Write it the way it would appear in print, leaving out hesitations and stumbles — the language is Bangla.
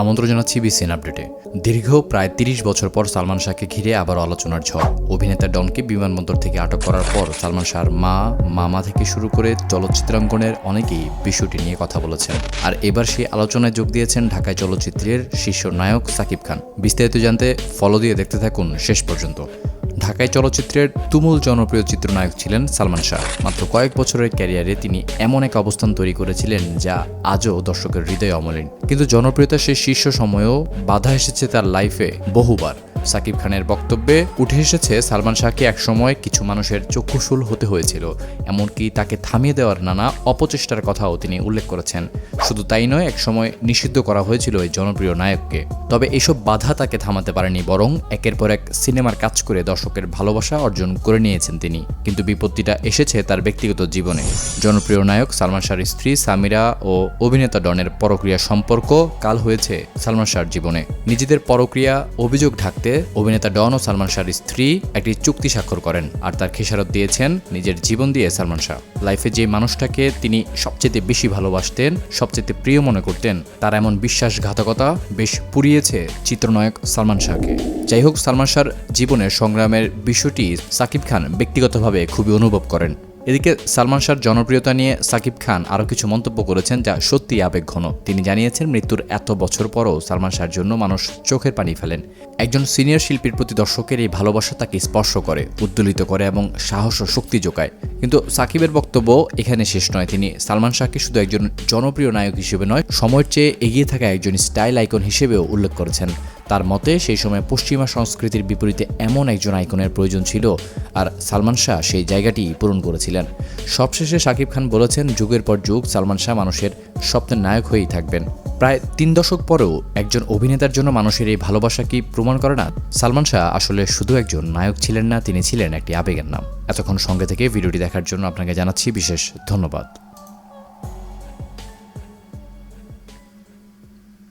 আমন্ত্রণ জানাচ্ছি বিসিএন আপডেটে। দীর্ঘ প্রায় ৩০ বছর পর সালমান শাহকে ঘিরে আবার আলোচনার ঝড়। অভিনেতা ডনকে বিমানবন্দর থেকে আটক করার পর সালমান শাহর মা, মামা থেকে শুরু করে চলচ্চিত্রাঙ্গনের অনেকেই বিষয়টি নিয়ে কথা বলেছেন। আর এবার সেই আলোচনায় যোগ দিয়েছেন ঢাকায় চলচ্চিত্রের শীর্ষ নায়ক সাকিব খান। বিস্তারিত জানতে ফলো দিয়ে দেখতে থাকুন শেষ পর্যন্ত। ঢাকায় চলচ্চিত্রের তুমুল জনপ্রিয় চিত্রনায়ক ছিলেন সালমান শাহ। মাত্র কয়েক বছরের ক্যারিয়ারে তিনি এমন এক অবস্থান তৈরি করেছিলেন যা আজও দর্শকের হৃদয়ে অমলিন। কিন্তু জনপ্রিয়তার সেই শীর্ষ সময়েও বাধা এসেছে তার লাইফে বহুবার। সাকিব খানের বক্তব্যে উঠে এসেছে সালমান শাহকে একসময় কিছু মানুষের চক্ষুশূল হতে হয়েছিল, এমনকি তাকে থামিয়ে দেওয়ার নানা অপচেষ্টার কথাও তিনি উল্লেখ করেছেন। শুধু তাই নয়, একসময় নিষিদ্ধ করা হয়েছিল এই জনপ্রিয় নায়ককে। তবে এসব বাধা তাকে থামাতে পারেনি, বরং একের পর এক সিনেমার কাজ করে দর্শকের ভালোবাসা অর্জন করে নিয়েছেন তিনি। কিন্তু বিপত্তিটা এসেছে তার ব্যক্তিগত জীবনে। জনপ্রিয় নায়ক সালমান শাহর স্ত্রী সামিরা ও অভিনেতা ডনের পরক্রিয়া সম্পর্ক কাল হয়েছে সালমান শাহর জীবনে। নিজেদের পরক্রিয়া অভিযোগ ঢাকতে অভিনেতা ডন ও সালমান শাহর স্ত্রী একটি চুক্তি স্বাক্ষর করেন, আর তার খেসারত দিয়েছেন নিজের জীবন দিয়ে সালমান শাহ। লাইফে যে মানুষটাকে তিনি সবচেয়ে বেশি ভালোবাসতেন, সবচেয়ে প্রিয় মনে করতেন, তার এমন বিশ্বাসঘাতকতা বেশ পুড়িয়েছে চিত্রনায়ক সালমান শাহকে। যাই হোক, সালমান শাহর জীবনের সংগ্রামের বিষয়টি সাকিব খান ব্যক্তিগতভাবে খুবই অনুভব করেন। এদিকে সালমান শাহর জনপ্রিয়তা নিয়ে সাকিব খান আরও কিছু মন্তব্য করেছেন যা সত্যিই আবেগঘন। তিনি জানিয়েছেন, মৃত্যুর এত বছর পরও সালমান শাহর জন্য মানুষ চোখের পানি ফেলেন। একজন সিনিয়র শিল্পীর প্রতি দর্শকের এই ভালোবাসা তাকে স্পর্শ করে, উদ্দোলিত করে এবং সাহস ও শক্তি যোগায়। কিন্তু সাকিবের বক্তব্য এখানে শেষ নয়। তিনি সালমান শাহকে শুধু একজন জনপ্রিয় নায়ক হিসেবে নয়, সময়ের চেয়ে এগিয়ে থাকা একজন স্টাইল আইকন হিসেবেও উল্লেখ করেছেন। তার মতে সেই সময় পশ্চিমা সংস্কৃতির বিপরীতে এমন একজন আইকনের প্রয়োজন ছিল, আর সালমান শাহ সেই জায়গাটি পূরণ করেছিলেন। সবশেষে সাকিব খান বলেছেন, যুগের পর যুগ সালমান শাহ মানুষের স্বপ্নের নায়ক হয়েই থাকবেন। প্রায় ৩ দশক পরেও একজন অভিনেতার জন্য মানুষের এই ভালোবাসা কি প্রমাণ করে না সালমান শাহ আসলে শুধু একজন নায়ক ছিলেন না, তিনি ছিলেন একটি আবেগের নাম। এতক্ষণ সঙ্গে থেকে ভিডিওটি দেখার জন্য আপনাকে জানাচ্ছি বিশেষ ধন্যবাদ।